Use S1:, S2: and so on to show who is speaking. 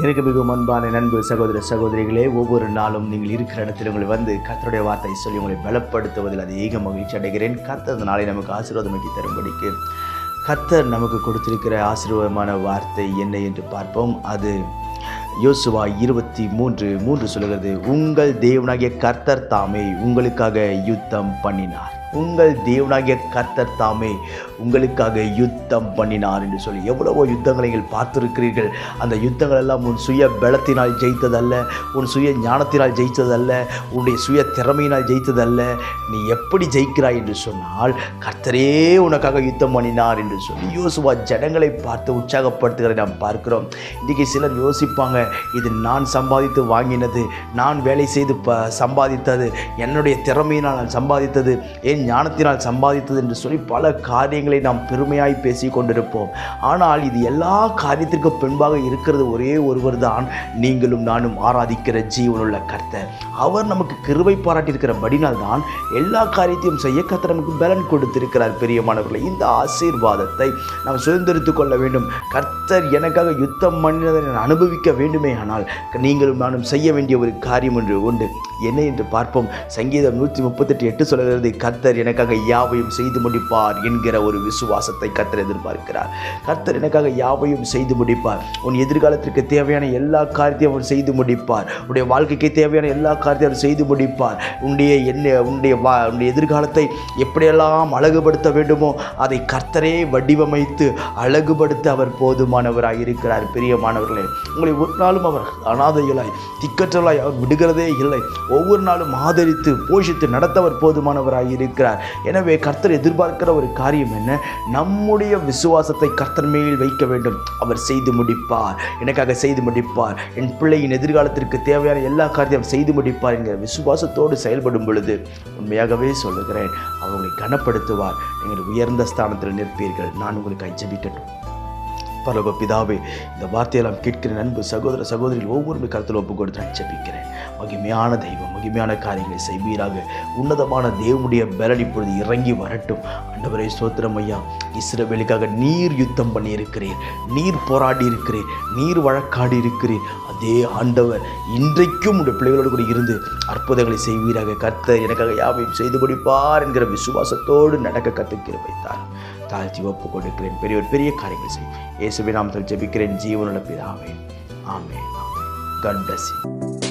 S1: எனக்கு மிகவும் அன்பான நண்பு சகோதர சகோதரிகளே, ஒவ்வொரு நாளும் நீங்கள் இருக்கிற இடத்தில் உங்களை வந்து கர்த்தருடைய வார்த்தை சொல்லி உங்களை பலப்படுத்துவதில் அதிக மகிழ்ச்சி அடைகிறேன். கர்த்தர் இந்த நாளை நமக்கு ஆசீர்வாதமாக்கி தரும்படிக்கு கர்த்தர் நமக்கு கொடுத்திருக்கிற ஆசீர்வாதமான வார்த்தை என்ன என்று பார்ப்போம். அது யோசுவா 23:3 சொல்கிறது, உங்கள் தேவனாகிய கர்த்தர் தாமே உங்களுக்காக யுத்தம் பண்ணினார். உங்கள் தேவனாகிய கர்த்தர் தாமே உங்களுக்காக யுத்தம் பண்ணினார் என்று சொல்லி எவ்வளவோ யுத்தங்களை நீங்கள் பார்த்திருக்கிறீர்கள். அந்த யுத்தங்கள் எல்லாம் உன் சுய பலத்தினால் ஜெயித்ததல்ல, உன் சுய ஞானத்தினால் ஜெயித்ததல்ல, உன்னுடைய சுய திறமையினால் ஜெயித்ததல்ல. நீ எப்படி ஜெயிக்கிறாய் என்று சொன்னால் கர்த்தரே உனக்காக யுத்தம் பண்ணினார் என்று சொல்லி யோசுவா ஜனங்களை பார்த்து உற்சாகப்படுத்துகிறதை நாம் பார்க்கிறோம். இன்றைக்கி சிலர் யோசிப்பாங்க, இது நான் சம்பாதித்து வாங்கினது, நான் வேலை செய்து சம்பாதித்தது, என்னுடைய திறமையினால் நான் சம்பாதித்தது, என் ஞானத்தினால் சம்பாதித்தது என்று சொல்லி பல காரியங்களை நாம் பெருமையாய் பேசி கொண்டிருப்போம். ஆனால் இது எல்லா காரியத்திற்கும் பின்பாக இருக்கிறது ஒரே ஒருவர் தான், நீங்களும் நானும் ஆராதிக்கிற ஜீவனுள்ள கர்த்தர். அவர் நமக்கு கிருபை பாராட்டியிருக்கிறபடினால் தான் எல்லா காரியத்தையும் செய்ய கர்த்தர் நமக்கு பலன் கொடுத்திருக்கிறார். பெரியமானவர்களை, இந்த ஆசீர்வாதத்தை நாம் சுதந்திரித்துக் கொள்ள வேண்டும். கர்த்தர் எனக்காக யுத்தம் பண்ணினதை நான் அனுபவிக்க வேண்டுமே. ஆனால் நீங்களும் நானும் செய்ய வேண்டிய ஒரு காரியம் ஒன்று உண்டு. என்ன என்று பார்ப்போம். சங்கீதம் 138:8 சொல்கிறது, கர்த்தர் எனக்காக யாவையும் செய்து முடிப்பார் என்கிற ஒரு விசுவாசத்தை கர்த்தர் எதிர்பார்க்கிறார். கர்த்தர் எனக்காக யாவையும் செய்து முடிப்பார். உன் எதிர்காலத்திற்கு தேவையான எல்லா காரியத்தையும் அவர் செய்து முடிப்பார். உன்னுடைய வாழ்க்கைக்கு தேவையான எல்லா காரியத்தையும் அவர் செய்து முடிப்பார். உன்னுடைய எதிர்காலத்தை எப்படியெல்லாம் அழகுபடுத்த வேண்டுமோ அதை கர்த்தரே வடிவமைத்து அழகுபடுத்த அவர் போதுமானவராக இருக்கிறார். பிரியமானவர்களே, உங்களை ஒரு நாளும் அவர் அனாதைகளாய் திக்கற்றலாய் அவர் விடுகிறதே இல்லை. ஒவ்வொரு நாளும் ஆதரித்து போஷித்து நடத்தவர் போதுமானவராக இருக்கிறார். எனவே கர்த்தர் எதிர்பார்க்கிற ஒரு காரியம் என்ன? நம்முடைய விசுவாசத்தை கர்த்தர் மேல் வைக்க வேண்டும். அவர் செய்து முடிப்பார், எனக்காக செய்து முடிப்பார், என் பிள்ளையின் எதிர்காலத்திற்கு தேவையான எல்லா காரியத்தையும் செய்து முடிப்பார் என்கிற விசுவாசத்தோடு செயல்படும் பொழுது உண்மையாகவே சொல்லுகிறேன், அவர்களை கனப்படுத்துவார். நீங்கள் உயர்ந்த ஸ்தானத்தில் நிற்பீர்கள். நான் உங்களுக்கு ஜெபிக்கட்டும். பரலோக பிதாவே, இந்த வார்த்தையெல்லாம் கேட்கிற நண்பு சகோதர சகோதரிகள் ஒவ்வொருமே கருத்தில் ஒப்பு கொடுத்து நான் ஜெபிக்கிறேன். மகிமையான தெய்வம், மகிமையான காரியங்களை செய்வீராக. உன்னதமான தேவனுடைய பலன் இப்பொழுது இறங்கி வரட்டும். ஆண்டவரே ஸ்தோத்திரம் ஐயா. இஸ்ரவேலுக்காக நீர் யுத்தம் பண்ணி இருக்கிறீர், நீர் போராடி இருக்கிறீர், நீர் வழக்காடி இருக்கிறீர். அதே ஆண்டவர் இன்றைக்கும் உடைய பிள்ளைகளோடு கூட இருந்து அற்புதங்களை செய்வீராக. கர்த்தர் எனக்காக யாவையும் செய்து முடிப்பார் என்கிற விசுவாசத்தோடு நடக்க கற்றுக்கிற வைத்தார். தாழ்த்தி ஒப்பு கொடுக்கிறேன். பெரிய காரியங்கள் செய்யும் இயேசுவின் நாமத்தில் ஜெபிக்கிறேன் ஜீவனுள்ள பிதாவே. ஆமென். God bless you.